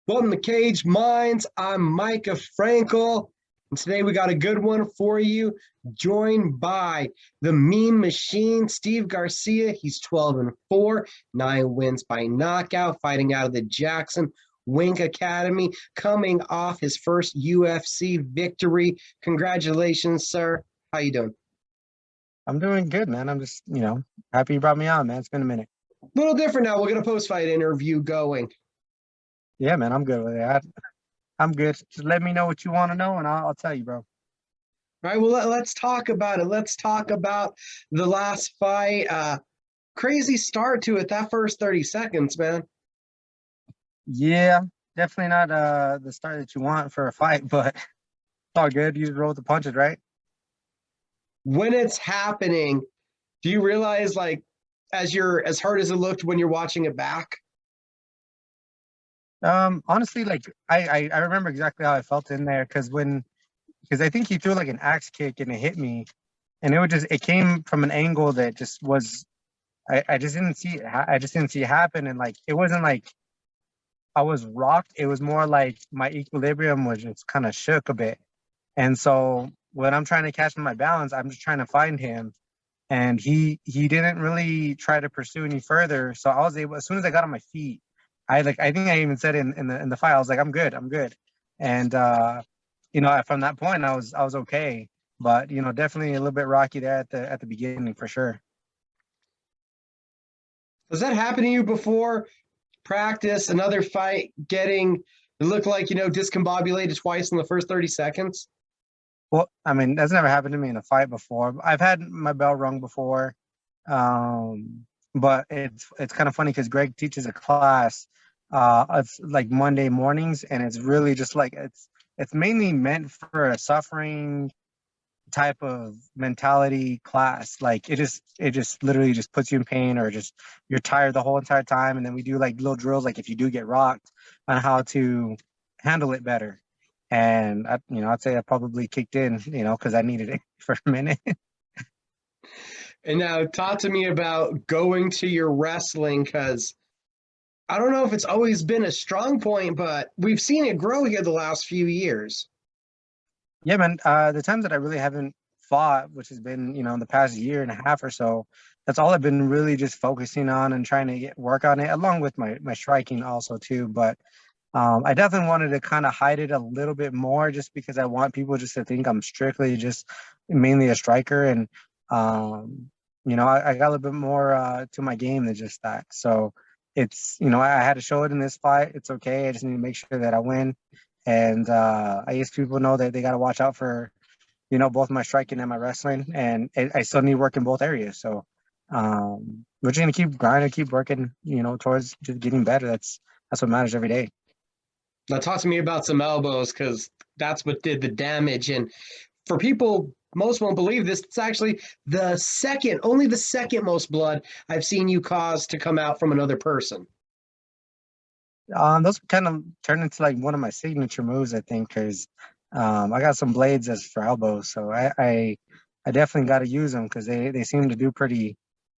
Welcome to Cage Minds. I'm Mika Frankl, and today we got a good one for you. Joined by the meme machine, Steve Garcia. He's 12-4, 9 wins by knockout, fighting out of the Jackson Wink Academy, coming off his first UFC victory. Congratulations, sir. How you doing? I'm doing good, man. I'm just, happy you brought me on, man. It's been a minute. A little different now. We'll get a post-fight interview going. Yeah, man, I'm good with it. I'm good. Just let me know what you want to know, and I'll tell you, bro. All right, well, let's talk about it. Let's talk about the last fight. Crazy start to it, that first 30 seconds, man. Yeah, definitely not the start that you want for a fight, but it's all good. You just roll with the punches, right? When it's happening, do you realize, like, as hard as it looked when you're watching it back? Honestly, like I remember exactly how I felt in there because I think he threw like an axe kick and it hit me, and it came from an angle that just was I just didn't see it. I just didn't see it happen, and like it wasn't like I was rocked. It was more like my equilibrium was just kind of shook a bit. And so when I'm trying to catch my balance, I'm just trying to find him. And he didn't really try to pursue any further. So I was able, as soon as I got on my feet, I think I even said in the fight, I was like, I'm good, I'm good. And from that point I was okay. But definitely a little bit rocky there at the beginning for sure. Does that happen to you before practice, another fight, getting it looked like, discombobulated twice in the first 30 seconds? Well, I mean, that's never happened to me in a fight before. I've had my bell rung before, but it's kind of funny because Greg teaches a class. It's like Monday mornings, and it's really just like it's mainly meant for a suffering type of mentality class. Like it just literally just puts you in pain, or just you're tired the whole entire time. And then we do like little drills, like if you do get rocked, on how to handle it better. And I'd say I probably kicked in, because I needed it for a minute. And now talk to me about going to your wrestling, because I don't know if it's always been a strong point, but we've seen it grow here the last few years. Yeah, man. The times that I really haven't fought, which has been, in the past year and a half or so, that's all I've been really just focusing on and trying to work on it, along with my striking also too. But I definitely wanted to kind of hide it a little bit more, just because I want people just to think I'm strictly just mainly a striker. And I got a little bit more to my game than just that. So I had to show it in this fight. It's okay. I just need to make sure that I win. And I guess people know that they got to watch out for, both my striking and my wrestling. And I still need work in both areas. So we're just going to keep grinding, keep working, towards just getting better. That's what matters every day. Now, talk to me about some elbows, because that's what did the damage. And for people, most won't believe this, it's actually only the second most blood I've seen you cause to come out from another person. Those kind of turned into like one of my signature moves, I think, because I got some blades as for elbows, so I definitely got to use them because they seem to do pretty,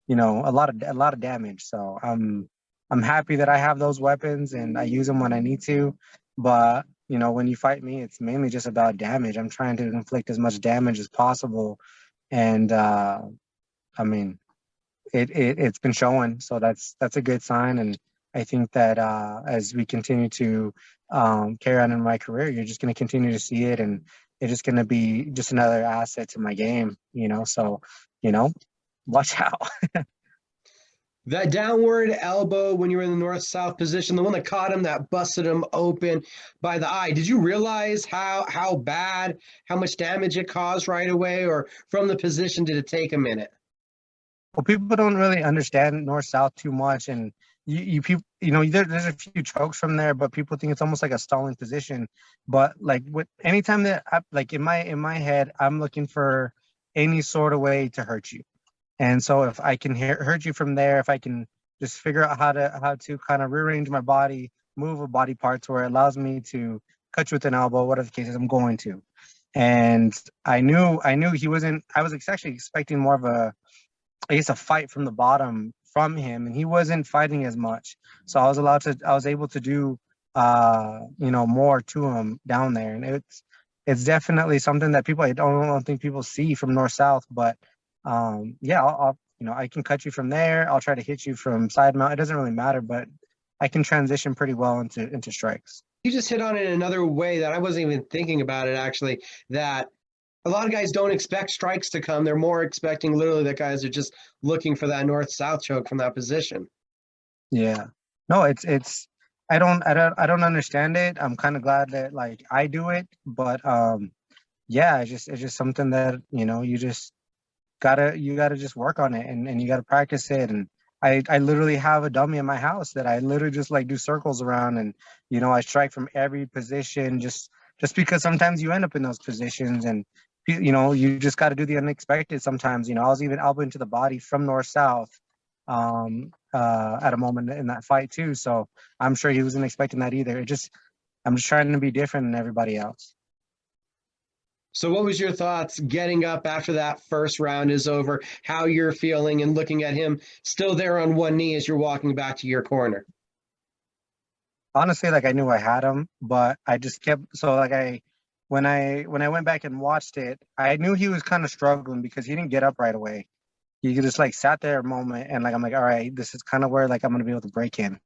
a lot of damage. So I'm happy that I have those weapons and I use them when I need to. But when you fight me, it's mainly just about damage. I'm trying to inflict as much damage as possible, and I mean, it's been showing, so that's a good sign. And I think that as we continue to carry on in my career, you're just going to continue to see it, and it's just going to be just another asset to my game. So you know watch out. That downward elbow when you were in the north-south position, the one that caught him, that busted him open by the eye. Did you realize how bad, how much damage it caused right away, or from the position did it take a minute? Well, people don't really understand north south too much, and you people, there's a few chokes from there, but people think it's almost like a stalling position. But like anytime that like in my head, I'm looking for any sort of way to hurt you. And so if I can hurt you from there, if I can just figure out how to kind of rearrange my body, move a body part to where it allows me to cut you with an elbow, whatever the case is, I'm going to. And I knew he wasn't. I was actually expecting more of I guess a fight from the bottom from him, and he wasn't fighting as much. So I was able to do more to him down there. And it's definitely something that I don't think people see from north south. But yeah, I can cut you from there. I'll try to hit you from side mount. It doesn't really matter, but I can transition pretty well into strikes. You just hit on it in another way that I wasn't even thinking about it actually, that a lot of guys don't expect strikes to come. They're more expecting literally that guys are just looking for that north-south choke from that position. Yeah. No, it's I don't understand it. I'm kind of glad that like I do it, but yeah, it's just something that, you gotta just work on it, and you gotta practice it. And I literally have a dummy in my house that I literally just like do circles around, and I strike from every position, just because sometimes you end up in those positions, and you just got to do the unexpected sometimes. I was even elbowing to the body from north south at a moment in that fight too, so I'm sure he wasn't expecting that either. I'm just trying to be different than everybody else. So what was your thoughts getting up after that first round is over, how you're feeling and looking at him still there on one knee as you're walking back to your corner? Honestly, like I knew I had him, but I just kept so like I when I went back and watched it, I knew he was kind of struggling because he didn't get up right away. He just like sat there a moment, and like I'm like, all right, this is kind of where like I'm gonna be able to break him.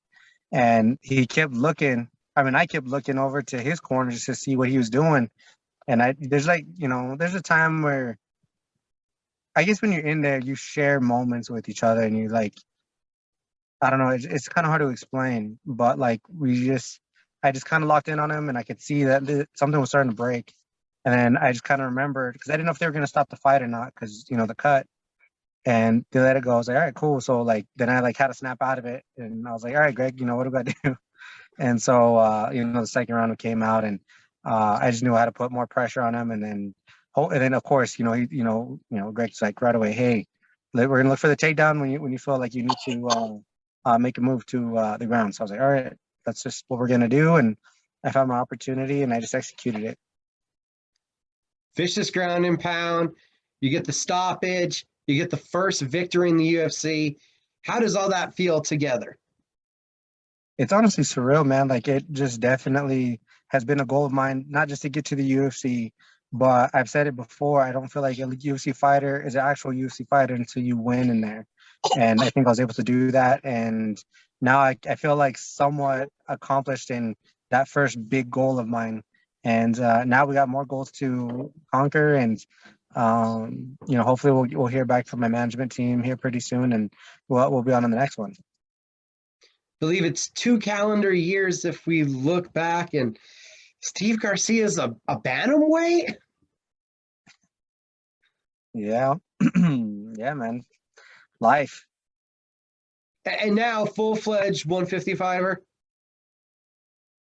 And he kept looking. I mean, I kept looking over to his corner just to see what he was doing. And there's like, there's a time where I guess when you're in there, you share moments with each other, and you like, I don't know, it's kind of hard to explain, but like I just kind of locked in on him, and I could see that something was starting to break. And then I just kind of remembered because I didn't know if they were going to stop the fight or not because, the cut. And they let it go. I was like, all right, cool. So like then I like had to snap out of it, and I was like, all right, Greg, what do I do? And so the second round came out, and I just knew I had to put more pressure on him. And then of course, Greg's like right away, hey, we're gonna look for the takedown when you feel like you need to make a move to the ground. So I was like, all right, that's just what we're gonna do. And I found my opportunity, and I just executed it. Vicious ground and pound, you get the stoppage, you get the first victory in the UFC. How does all that feel together? It's honestly surreal, man. Like it just definitely has been a goal of mine, not just to get to the UFC, but I've said it before. I don't feel like a UFC fighter is an actual UFC fighter until you win in there. And I think I was able to do that. And now I feel like somewhat accomplished in that first big goal of mine. And now we got more goals to conquer. And, hopefully we'll hear back from my management team here pretty soon, and we'll be on to the next one. Believe it's 2 calendar years if we look back, and Steve Garcia is a bantamweight. Yeah. Yeah, man. Life. And now full-fledged 155er.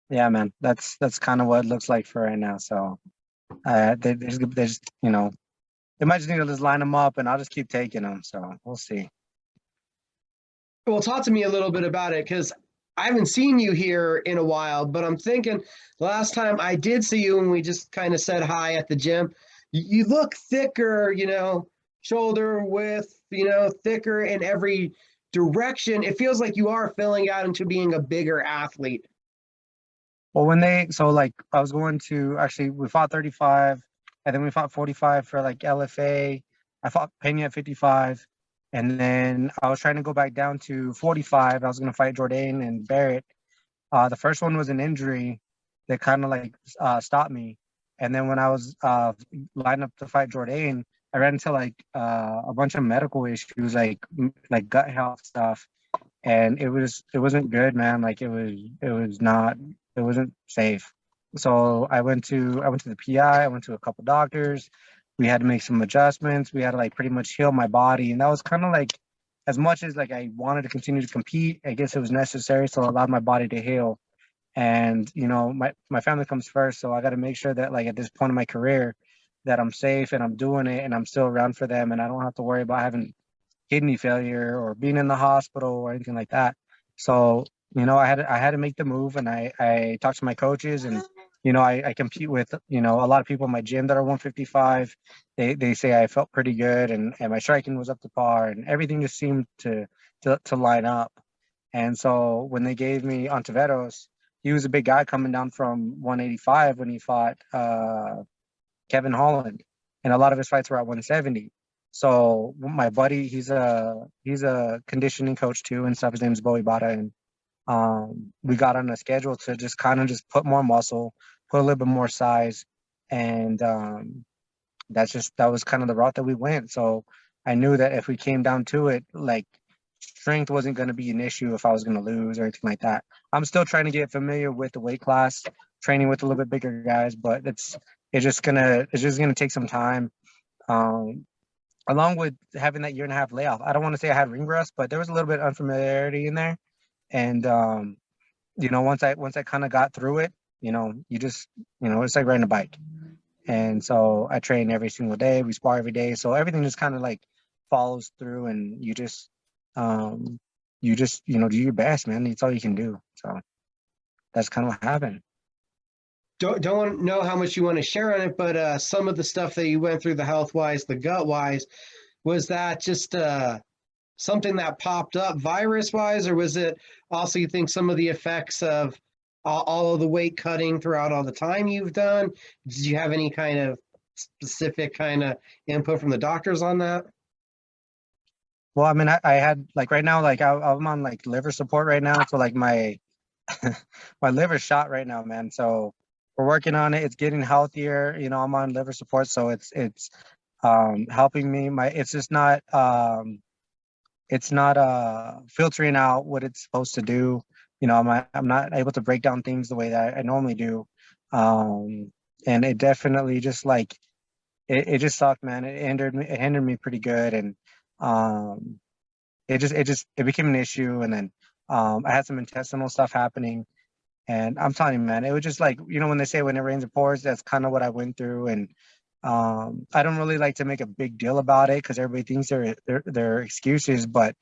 Yeah, man. That's kind of what it looks like for right now. So there's they might just need to just line them up, and I'll just keep taking them. So we'll see. Well, talk to me a little bit about it, because I haven't seen you here in a while, but I'm thinking the last time I did see you and we just kind of said hi at the gym, you look thicker, shoulder width, thicker in every direction. It feels like you are filling out into being a bigger athlete. Well, like I was going to actually we fought 35, and then we fought 45 for like LFA. I fought Pena at 55, and then I was trying to go back down to 45. I was going to fight Jourdain and Barrett. The first one was an injury that kind of like stopped me. And then when I was lined up to fight Jourdain, I ran into like a bunch of medical issues, like gut health stuff, and it wasn't good, man. Like it wasn't safe. So I went to the PI. I went to a couple doctors. We had to make some adjustments. We had to like pretty much heal my body, and that was kind of like, as much as like I wanted to continue to compete, I guess it was necessary, so I allowed my body to heal. And my family comes first, so I got to make sure that like at this point in my career that I'm safe and I'm doing it and I'm still around for them, and I don't have to worry about having kidney failure or being in the hospital or anything like that. So I had to make the move, and I talked to my coaches, and I compete with a lot of people in my gym that are 155. They say I felt pretty good, and my striking was up to par, and everything just seemed to line up. And so when they gave me Ontiveros, he was a big guy coming down from 185 when he fought Kevin Holland, and a lot of his fights were at 170. So my buddy, he's a conditioning coach too and stuff. His name's Bowie Bada, and we got on a schedule to just kind of just put more muscle, put a little bit more size, and that was kind of the route that we went. So I knew that if we came down to it, like strength wasn't going to be an issue if I was going to lose or anything like that. I'm still trying to get familiar with the weight class, training with a little bit bigger guys, but it's just gonna take some time. Um, Along with having that year and a half layoff, I don't want to say I had ring rust, but there was a little bit of unfamiliarity in there. And once I kind of got through it, it's like riding a bike. And so I train every single day. We spar every day. So everything just kind of like follows through, and do your best, man. It's all you can do. So that's kind of what happened. Don't know how much you want to share on it, but some of the stuff that you went through, the health wise, the gut wise, was that just something that popped up virus wise, or was it also you think some of the effects of all of the weight cutting throughout all the time you've done? Did you have any kind of specific kind of input from the doctors on that? Well, I mean, I had like right now, like I'm on like liver support right now. So like my my liver's shot right now, man. So we're working on it. It's getting healthier. I'm on liver support, so it's helping me. It's not filtering out what it's supposed to do. I'm not able to break down things the way that I normally do. And it definitely just like it just sucked, man. It hindered me pretty good, and um it became an issue. And then I had some intestinal stuff happening, and I'm telling you, man, it was just like, when they say when it rains it pours, that's kind of what I went through. And I don't really like to make a big deal about it because everybody thinks they're excuses. But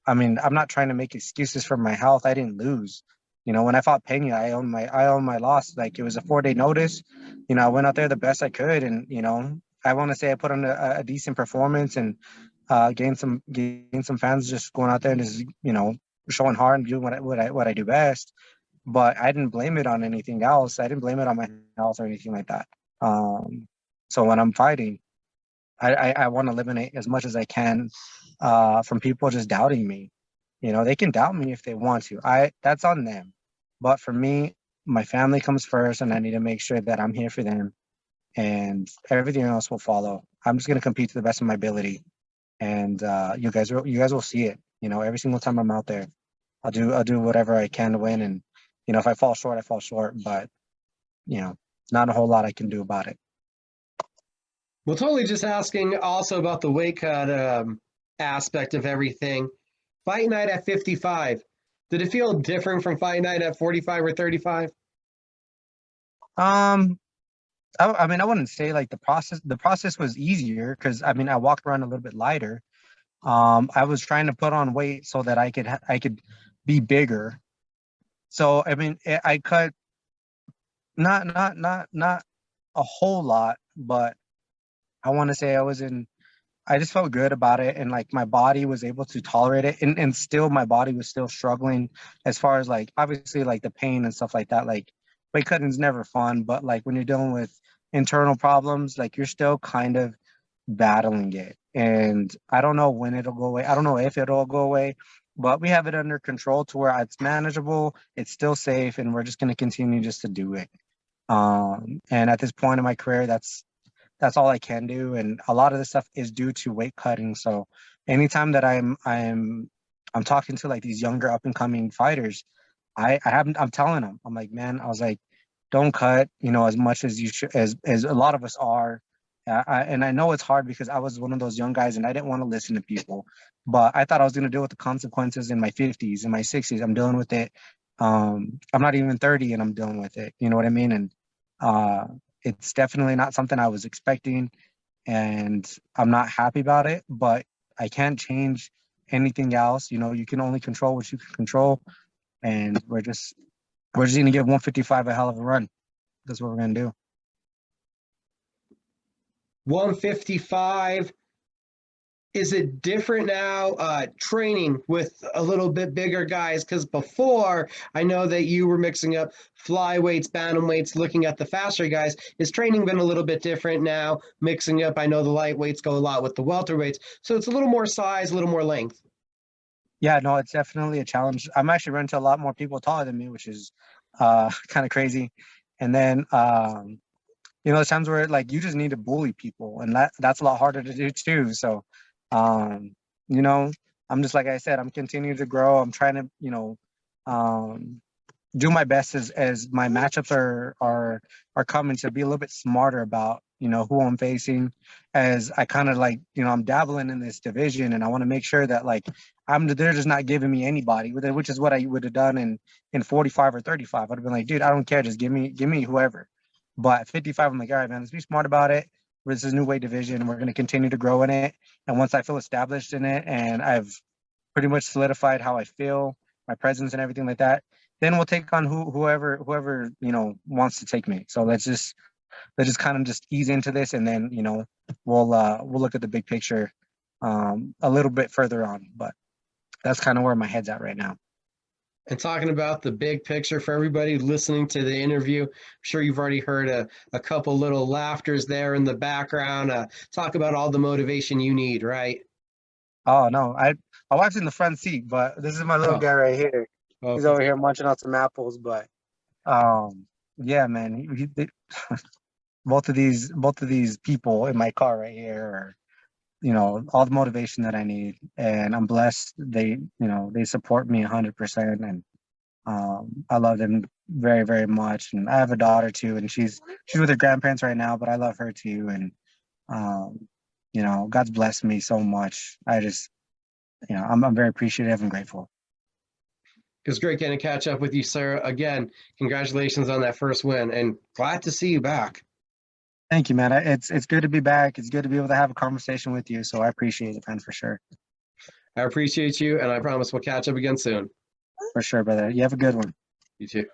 I mean, I'm not trying to make excuses for my health. I didn't lose. When I fought Pena, I owned my loss. Like, it was a 4-day notice. I went out there the best I could, and I want to say I put on a decent performance, and gained some fans just going out there and just showing hard and doing what I do best. But I didn't blame it on anything else. I didn't blame it on my health or anything like that. So when I'm fighting, I want to eliminate as much as I can from people just doubting me. They can doubt me if they want to. That's on them. But for me, my family comes first, and I need to make sure that I'm here for them, and everything else will follow. I'm just gonna compete to the best of my ability, and you guys will see it. Every single time I'm out there, I'll do whatever I can to win. And if I fall short, I fall short. But not a whole lot I can do about it. Well, totally just asking also about the weight cut aspect of everything. Fight night at 55. Did it feel different from fight night at 45 or 35? Um, I mean, I wouldn't say like the process was easier because I mean I walked around a little bit lighter. I was trying to put on weight so that I could be bigger. So I mean, I cut not a whole lot, but I want to say I just felt good about it, and like my body was able to tolerate it, and still my body was still struggling as far as like obviously like the pain and stuff like that. Like, weight cutting is never fun, but like when you're dealing with internal problems, like you're still kind of battling it. And I don't know when it'll go away. I don't know if it'll go away, but we have it under control to where it's manageable, it's still safe, and we're just going to continue just to do it. And at this point in my career, that's all I can do. And a lot of this stuff is due to weight cutting. So anytime that I'm talking to like these younger up and coming fighters, I'm telling them, I'm like, man, I was like, don't cut, as much as you should, as a lot of us are. And I know it's hard because I was one of those young guys and I didn't want to listen to people, but I thought I was going to deal with the consequences in my 50s, in my 60s. I'm dealing with it. I'm not even 30 and I'm dealing with it. You know what I mean? And uh, it's definitely not something I was expecting, and I'm not happy about it, but I can't change anything else. You can only control what you can control, and we're just gonna give 155 a hell of a run. That's what we're gonna do. 155. Is it different now training with a little bit bigger guys? Because before, I know that you were mixing up flyweights, bantamweights, looking at the faster guys. Is training been a little bit different now? Mixing up, I know the lightweights go a lot with the welterweights. So it's a little more size, a little more length. Yeah, no, it's definitely a challenge. I'm actually running to a lot more people taller than me, which is kind of crazy. And then there's times where like you just need to bully people, and that's a lot harder to do too. So, um, you know, I'm just like I said, I'm continuing to grow. I'm trying to, um, do my best as my matchups are coming to be a little bit smarter about who I'm facing, as I kind of like I'm dabbling in this division, and I want to make sure that like they're just not giving me anybody, which is what I would have done in 45 or 35. I'd have been like, dude, I don't care, just give me whoever. But at 55, I'm like, all right, man, let's be smart about it. This is a new weight division, and we're going to continue to grow in it. And once I feel established in it, and I've pretty much solidified how I feel, my presence, and everything like that, then we'll take on whoever wants to take me. So let's just kind of just ease into this, and then we'll look at the big picture a little bit further on. But that's kind of where my head's at right now. And talking about the big picture for everybody listening to the interview, I'm sure you've already heard a couple little laughters there in the background. Talk about all the motivation you need, right? Oh no, my wife's in the front seat, but this is my little Oh, guy right here. He's okay. over here munching on some apples. But yeah, man, both of these people in my car right here are all the motivation that I need, and I'm blessed. They support me 100%, and I love them very, very much. And I have a daughter too, and she's with her grandparents right now, but I love her too. And God's blessed me so much. I'm very appreciative and grateful. It was great getting to catch up with you, sir. Again, congratulations on that first win, and glad to see you back. Thank you, man. It's good to be back. It's good to be able to have a conversation with you. So I appreciate it, man, for sure. I appreciate you, and I promise we'll catch up again soon. For sure, brother. You have a good one. You too.